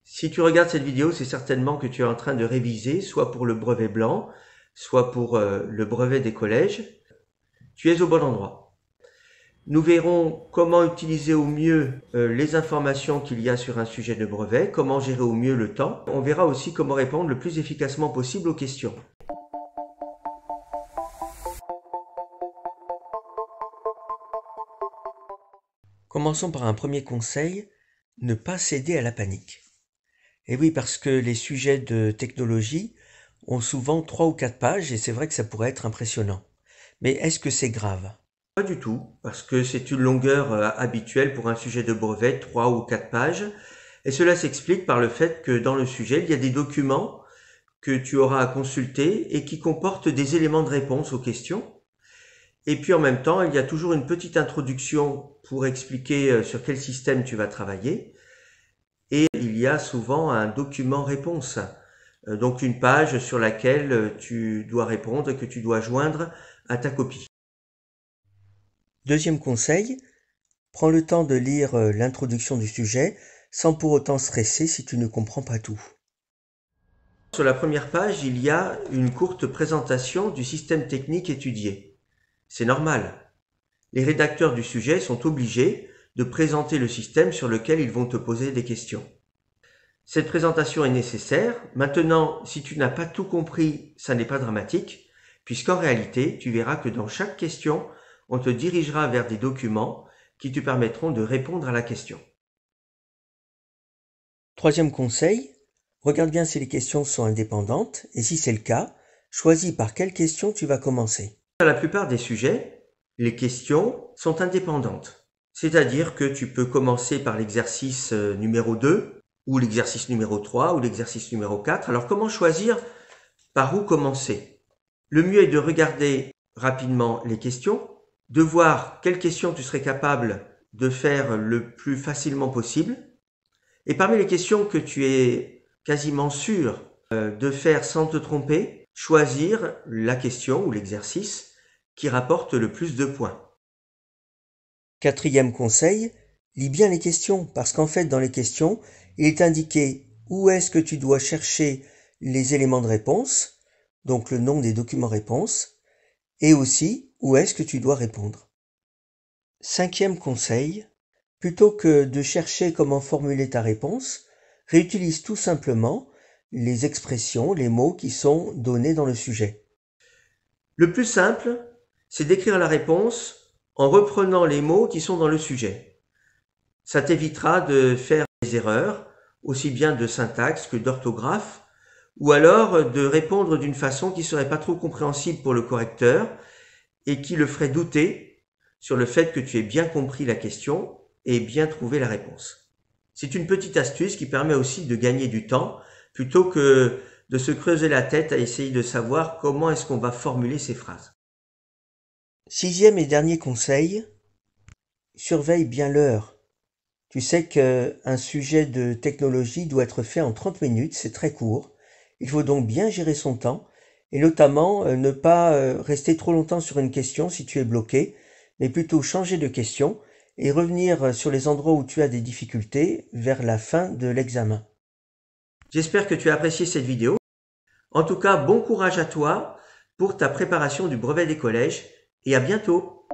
Si tu regardes cette vidéo, c'est certainement que tu es en train de réviser, soit pour le brevet blanc, soit pour le brevet des collèges. Tu es au bon endroit. Nous verrons comment utiliser au mieux les informations qu'il y a sur un sujet de brevet, comment gérer au mieux le temps. On verra aussi comment répondre le plus efficacement possible aux questions. Commençons par un premier conseil, ne pas céder à la panique. Et oui, parce que les sujets de technologie ont souvent 3 ou 4 pages et c'est vrai que ça pourrait être impressionnant. Mais est-ce que c'est grave? Pas du tout, parce que c'est une longueur habituelle pour un sujet de brevet, 3 ou 4 pages. Et cela s'explique par le fait que dans le sujet, il y a des documents que tu auras à consulter et qui comportent des éléments de réponse aux questions. Et puis en même temps, il y a toujours une petite introduction pour expliquer sur quel système tu vas travailler. Et il y a souvent un document réponse, donc une page sur laquelle tu dois répondre et que tu dois joindre à ta copie. Deuxième conseil, prends le temps de lire l'introduction du sujet sans pour autant stresser si tu ne comprends pas tout. Sur la première page, il y a une courte présentation du système technique étudié. C'est normal. Les rédacteurs du sujet sont obligés de présenter le système sur lequel ils vont te poser des questions. Cette présentation est nécessaire. Maintenant, si tu n'as pas tout compris, ça n'est pas dramatique, puisqu'en réalité, tu verras que dans chaque question, on te dirigera vers des documents qui te permettront de répondre à la question. Troisième conseil, regarde bien si les questions sont indépendantes, et si c'est le cas, choisis par quelle question tu vas commencer. Dans la plupart des sujets, les questions sont indépendantes. C'est-à-dire que tu peux commencer par l'exercice numéro 2, ou l'exercice numéro 3, ou l'exercice numéro 4. Alors comment choisir par où commencer? Le mieux est de regarder rapidement les questions, de voir quelles questions tu serais capable de faire le plus facilement possible. Et parmi les questions que tu es quasiment sûr de faire sans te tromper, choisir la question ou l'exercice qui rapporte le plus de points. Quatrième conseil, lis bien les questions, parce qu'en fait dans les questions, il est indiqué où est-ce que tu dois chercher les éléments de réponse, donc le nom des documents réponses, et aussi où est-ce que tu dois répondre. Cinquième conseil, plutôt que de chercher comment formuler ta réponse, réutilise tout simplement les expressions, les mots qui sont donnés dans le sujet. Le plus simple, c'est d'écrire la réponse en reprenant les mots qui sont dans le sujet. Ça t'évitera de faire des erreurs, aussi bien de syntaxe que d'orthographe, ou alors de répondre d'une façon qui ne serait pas trop compréhensible pour le correcteur et qui le ferait douter sur le fait que tu aies bien compris la question et bien trouvé la réponse. C'est une petite astuce qui permet aussi de gagner du temps plutôt que de se creuser la tête à essayer de savoir comment est-ce qu'on va formuler ces phrases. Sixième et dernier conseil, surveille bien l'heure. Tu sais qu'un sujet de technologie doit être fait en 30 minutes, c'est très court. Il faut donc bien gérer son temps et notamment ne pas rester trop longtemps sur une question si tu es bloqué, mais plutôt changer de question et revenir sur les endroits où tu as des difficultés vers la fin de l'examen. J'espère que tu as apprécié cette vidéo. En tout cas, bon courage à toi pour ta préparation du brevet des collèges et à bientôt.